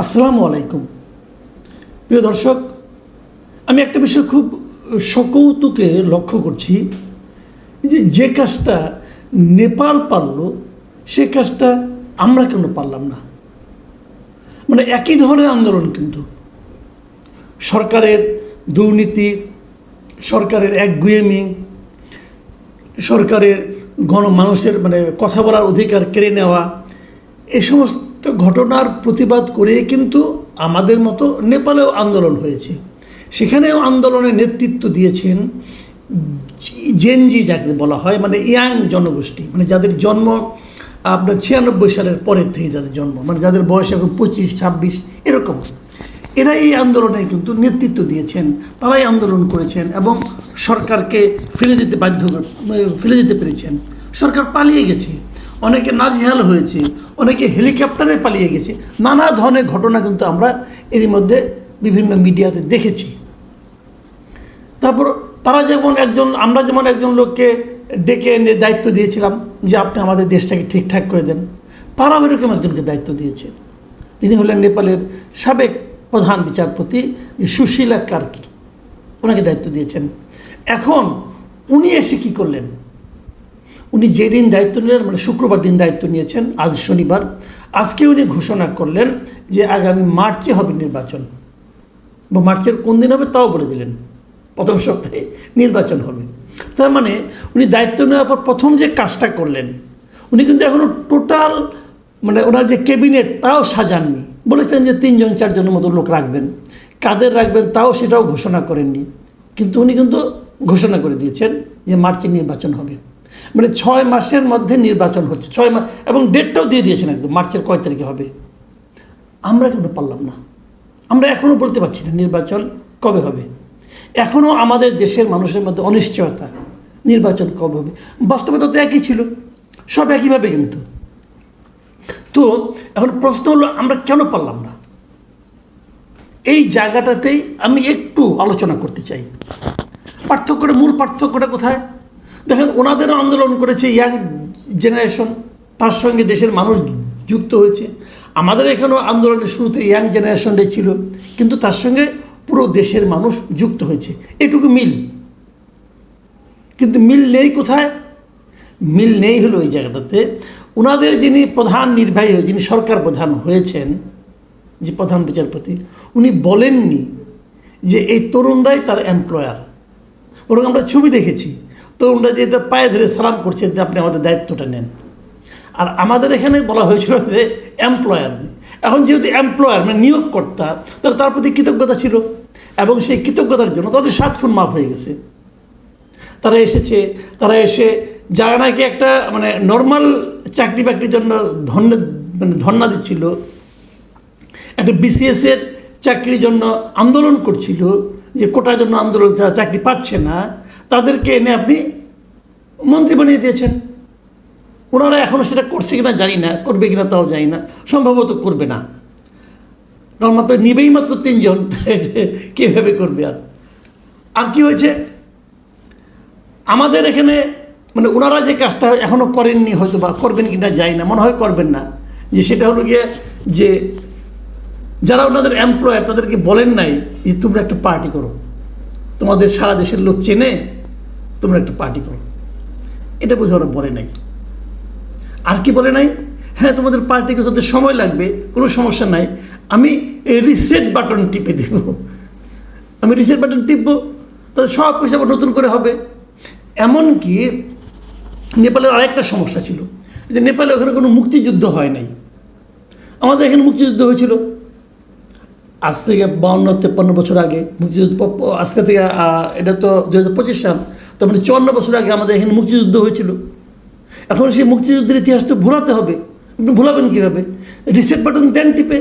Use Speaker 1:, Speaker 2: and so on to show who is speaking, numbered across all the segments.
Speaker 1: আসসালামু আলাইকুম। প্রিয় দর্শক, আমি একটা বিষয় খুব সকৌতুকে লক্ষ্য করছি যে কাজটা নেপাল পারল সে কাজটা আমরা কেন পারলাম না। মানে একই ধরনের আন্দোলন, কিন্তু সরকারের দুর্নীতি, সরকারের একগুঁয়েমি, সরকারের মানুষের কথা বলার অধিকার কেড়ে নেওয়া, এই সমস্ত ঘটনার প্রতিবাদ করে কিন্তু আমাদের মতো নেপালেও আন্দোলন হয়েছে। সেখানেও আন্দোলনের নেতৃত্ব দিয়েছেন জেনজি, যাকে বলা হয়, ইয়াং জনগোষ্ঠী, যাদের জন্ম আপনার 96 সালের পরের থেকে যাদের জন্ম, যাদের বয়স এখন 25-26 এরকম, এরা এই আন্দোলনে কিন্তু নেতৃত্ব দিয়েছেন, তারাই আন্দোলন করেছেন এবং সরকারকে ফেলে দিতে পেরেছেন। সরকার পালিয়ে গেছে, অনেকে নাজেহাল হয়েছে, অনেকে হেলিকপ্টারে পালিয়ে গেছে। নানা ধরনের ঘটনা কিন্তু আমরা এরই মধ্যে বিভিন্ন মিডিয়াতে দেখেছি। তারপর আমরা যেমন একজন লোককে ডেকে এনে দায়িত্ব দিয়েছিলাম যে আপনি আমাদের দেশটাকে ঠিকঠাক করে দেন, তারাও এরকম একজনকে দায়িত্ব দিয়েছে। তিনি হলেন নেপালের সাবেক প্রধান বিচারপতি সুশীলা কার্কি, ওনাকে দায়িত্ব দিয়েছেন। এখন উনি এসে কী করলেন? উনি যেদিন দায়িত্ব নিলেন, শুক্রবার দিন দায়িত্ব নিয়েছেন, আজ শনিবার, আজকে উনি ঘোষণা করলেন যে আগামী মার্চে হবে নির্বাচন, বা মার্চের কোন দিন হবে তাও বলে দিলেন, প্রথম সপ্তাহে নির্বাচন হবে। তার মানে উনি দায়িত্ব নেওয়ার পর প্রথম যে কাজটা করলেন, উনি কিন্তু এখনও টোটাল ওনার যে ক্যাবিনেট তাও সাজাননি। বলেছেন যে 3-4জনের মতো লোক রাখবেন, কাদের রাখবেন তাও সেটাও ঘোষণা করেননি, কিন্তু উনি কিন্তু ঘোষণা করে দিয়েছেন যে মার্চে নির্বাচন হবে। 6 মাসের মধ্যে নির্বাচন হচ্ছে, 6 মাস, এবং ডেটটাও দিয়ে দিয়েছেন একদম, মার্চের কয় তারিখে হবে। আমরা কিন্তু পারলাম না, আমরা এখনও বলতে পারছি না নির্বাচন কবে হবে। এখনও আমাদের দেশের মানুষের মধ্যে অনিশ্চয়তা, নির্বাচন কবে হবে। বাস্তবতা তো একই ছিল, সব একইভাবে। কিন্তু তো এখন প্রশ্ন হলো আমরা কেন পারলাম না। এই জায়গাটাতেই আমি একটু আলোচনা করতে চাই। মূল পার্থক্যটা কোথায়? দেখেন, ওনাদেরও আন্দোলন করেছে ইয়াং জেনারেশন, তার সঙ্গে দেশের মানুষ যুক্ত হয়েছে। আমাদের এখানেও আন্দোলনের শুরুতে ইয়াং জেনারেশনটাই ছিল, কিন্তু তার সঙ্গে পুরো দেশের মানুষ যুক্ত হয়েছে, এটুকু মিল। কিন্তু মিল নেই কোথায়? মিল নেই হলো এই জায়গাটাতে ওনাদের যিনি প্রধান নির্বাহী, যিনি সরকার প্রধান হয়েছেন, যে প্রধান বিচারপতি, উনি বলেননি যে এই তরুণরাই তার এমপ্লয়ার। বরং আমরা ছবি দেখেছি, তরুণরা যে তার পায়ে ধরে সালাম করছে যে আপনি আমাদের দায়িত্বটা নেন। আর আমাদের এখানে বলা হয়েছিল যে এমপ্লয়ার। এখন যেহেতু এমপ্লয়ার নিয়োগকর্তা, তার প্রতি কৃতজ্ঞতা ছিল, এবং সেই কৃতজ্ঞতার জন্য তাদের 7 খুন মাফ হয়ে গেছে। তারা এসে যারা নাকি একটা নর্মাল চাকরি বাকরির জন্য ধর্ণা দিচ্ছিল, একটা বিসিএসের চাকরির জন্য আন্দোলন করছিল, যে কোটার জন্য আন্দোলন, যারা চাকরি পাচ্ছে না তাদেরকে এনে আপনি মন্ত্রী বানিয়ে দিয়েছেন। ওনারা এখনও সেটা করছে কিনা জানি না, করবে কিনা তাও জানি না, সম্ভবত করবে না, কারণ নিবেই মাত্র 3 জন, কীভাবে করবে। আর কি হয়েছে আমাদের এখানে, ওনারা যে কাজটা এখনও করেননি, হয়তো বা করবেন কিনা জানি না, মনে হয় করবেন না, যে সেটা হলো গিয়ে যে যারা ওনাদের এমপ্লয়ার তাদেরকে বলেন নাই যে তোমরা একটা পার্টি করো, তোমাদের সারা দেশের লোক চেনে, তোমরা একটা পার্টি করো। এটা বুঝে ওরা বলে নাই। আর কি বলে নাই? হ্যাঁ, তোমাদের পার্টি করতে সময় লাগবে, কোনো সমস্যা নাই, আমি রিসেট বাটন টিপে দেব, আমি রিসেট বাটন টিপবো, তাদের সব পয়সা আবার নতুন করে হবে। এমনকি নেপালের আরেকটা সমস্যা ছিল যে নেপালে ওখানে কোনো মুক্তিযুদ্ধ হয় নাই। আমাদের এখানে মুক্তিযুদ্ধ হয়েছিল আজ থেকে 52-53 বছর আগে। মুক্তিযুদ্ধ আজকে থেকে এটা তো 2025 সাল, তার 54 বছর আগে আমাদের এখানে মুক্তিযুদ্ধ হয়েছিল। এখন সেই মুক্তিযুদ্ধের ইতিহাস তো ভোলাতে হবে, আপনি ভোলাবেন কীভাবে? রিসেট বাটন দেন টিপে।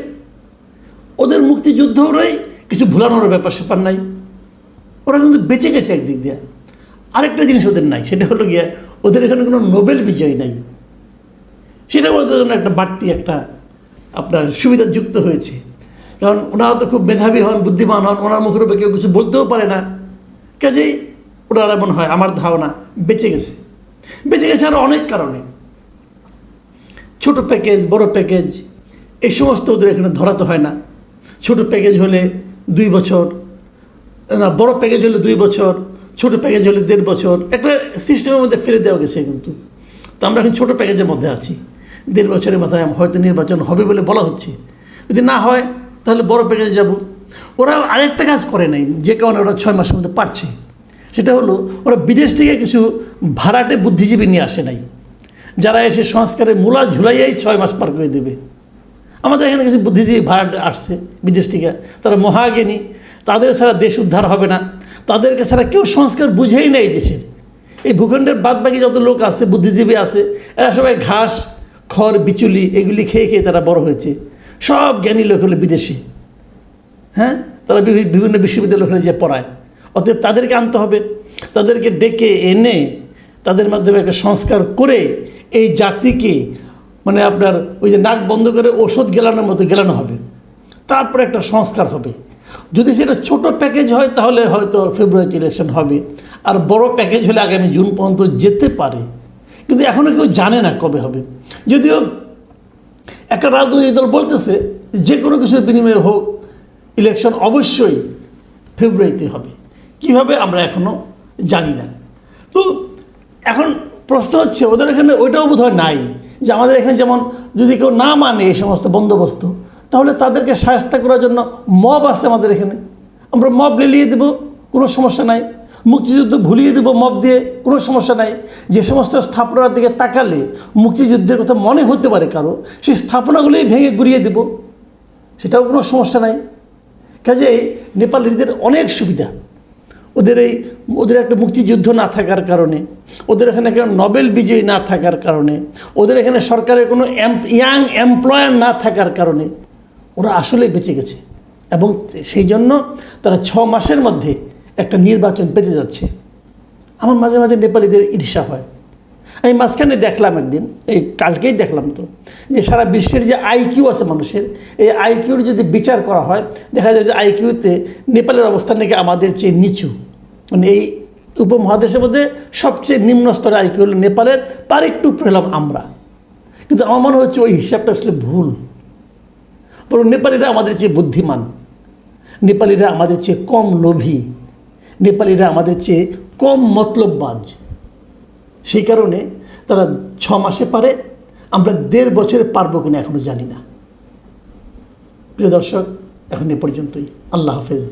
Speaker 1: ওদের মুক্তিযুদ্ধরাই কিছু ভোলানোর ব্যাপার স্যাপার নাই, ওরা কিন্তু বেঁচে গেছে একদিক দিয়ে। আরেকটা জিনিস ওদের নাই, সেটা হলো গিয়া ওদের এখানে কোনো নোবেল বিজয় নাই। সেটা ওদের জন্য একটা বাড়তি একটা আপনার সুবিধা যুক্ত হয়েছে, কারণ ওনারা তো খুব মেধাবী হন, বুদ্ধিমান হন, ওনার মুখের উপরে কেউ কিছু বলতেও পারে না। কাজেই ওনারা এমন হয়, আমার ধারণা, বেঁচে গেছে আরও অনেক কারণে। ছোট প্যাকেজ, বড় প্যাকেজ, এই সমস্ত ওদের এখানে ধরাতে হয় না। ছোট প্যাকেজ হলে 2 বছর, না বড় প্যাকেজ হলে 2 বছর, ছোট প্যাকেজ হলে 1.5 বছর, একটা সিস্টেমের মধ্যে ফেলে দেওয়া গেছে। কিন্তু তো আমরা এখন ছোটো প্যাকেজের মধ্যে আছি। 1.5 বছরের মাথায় হয়তো নির্বাচন হবে বলে বলা হচ্ছে। যদি না হয় তাহলে বড় প্যাকেজে যাব। ওরা আরেকটা কাজ করে নাই, যে কারণে ওরা 6 মাসের মধ্যে পারছে, সেটা হলো ওরা বিদেশ থেকে কিছু ভাড়াটে বুদ্ধিজীবী নিয়ে আসে নাই, যারা এসে সংস্কারের মূলা ঝুলাইয়াই 6 মাস পার করে দেবে। আমাদের এখানে কিছু বুদ্ধিজীবী ভাড়াটে আসছে বিদেশ থেকে, তারা মহাজ্ঞানী, তাদের ছাড়া দেশ উদ্ধার হবে না, তাদেরকে ছাড়া কেউ সংস্কার বুঝেই নেই দেশের। এই ভূখণ্ডের বাদবাকি যত লোক আছে, বুদ্ধিজীবী আছে, এরা সবাই ঘাস, খড়, বিচুলি এগুলি খেয়ে খেয়ে তারা বড় হয়েছে। সব জ্ঞানী লোক হলো বিদেশি, হ্যাঁ, তারা বিভিন্ন বিশ্ববিদ্যালয় ওখানে যে পড়ায়। অতএব তাদেরকে আনতে হবে, তাদেরকে ডেকে এনে তাদের মাধ্যমে একটা সংস্কার করে এই জাতিকে মানে আপনার ওই যে নাক বন্ধ করে ওষুধ গেলানোর মতো গেলানো হবে, তারপরে একটা সংস্কার হবে। যদি সেটা ছোট প্যাকেজ হয় তাহলে হয়তো ফেব্রুয়ারিতে ইলেকশন হবে, আর বড় প্যাকেজ হলে আগামী জুন পর্যন্ত যেতে পারে। কিন্তু এখনও কেউ জানে না কবে হবে। যদিও একটা রাজনৈতিক দল বলতেছে যে কোনো কিছুর বিনিময়ে হোক ইলেকশন অবশ্যই ফেব্রুয়ারিতে হবে। কী হবে আমরা এখনও জানি না। তো এখন প্রশ্ন হচ্ছে ওদের এখানে ওইটাও বোধহয় নাই, যে আমাদের এখানে যেমন যদি কেউ না মানে এই সমস্ত বন্দোবস্ত, তাহলে তাদেরকে শায়েস্তা করার জন্য মব আছে আমাদের এখানে, আমরা মব লেলিয়ে দেবো, কোনো সমস্যা নাই। মুক্তিযুদ্ধ ভুলিয়ে দেবো মব দিয়ে, কোনো সমস্যা নাই। যে সমস্ত স্থাপনার দিকে তাকালে মুক্তিযুদ্ধের কথা মনে হতে পারে কারো, সেই স্থাপনাগুলোই ভেঙে গুড়িয়ে দেব, সেটাও কোনো সমস্যা নাই। কাজেই নেপালিদের অনেক সুবিধা। ওদের একটা মুক্তিযুদ্ধ না থাকার কারণে, ওদের এখানে কেউ নোবেল বিজয়ী না থাকার কারণে, ওদের এখানে সরকারের কোনো ইয়াং এমপ্লয়ার না থাকার কারণে ওরা আসলে বেঁচে গেছে। এবং সেই জন্য তারা 6 মাসের মধ্যে একটা নির্বাচন পেতে যাচ্ছে। আমার মাঝে মাঝে নেপালিদের ঈর্ষা হয়। আমি মাঝখানে দেখলাম একদিন, এই কালকেই দেখলাম তো, যে সারা বিশ্বের যে আইকিউ আছে মানুষের, এই আইকিউর যদি বিচার করা হয় দেখা যায় যে আইকিউতে নেপালের অবস্থান নাকি আমাদের চেয়ে নিচু। মানে এই উপমহাদেশের মধ্যে সবচেয়ে নিম্ন স্তরে আইকিউ হলো নেপালের, তার একটু উপরে হলাম আমরা। কিন্তু আমার মনে হচ্ছে ওই হিসাবটা আসলে ভুল। বরং নেপালিরা আমাদের চেয়ে বুদ্ধিমান, নেপালিরা আমাদের চেয়ে কম লোভী, নেপালিরা আমাদের চেয়ে কম মতলববাজ। সেই কারণে তারা 6 মাসে পারে, আমরা 1.5 বছরে পারবো কিনা এখনো জানি না। প্রিয় দর্শক, এখন এ পর্যন্তই। আল্লাহ হাফেজ।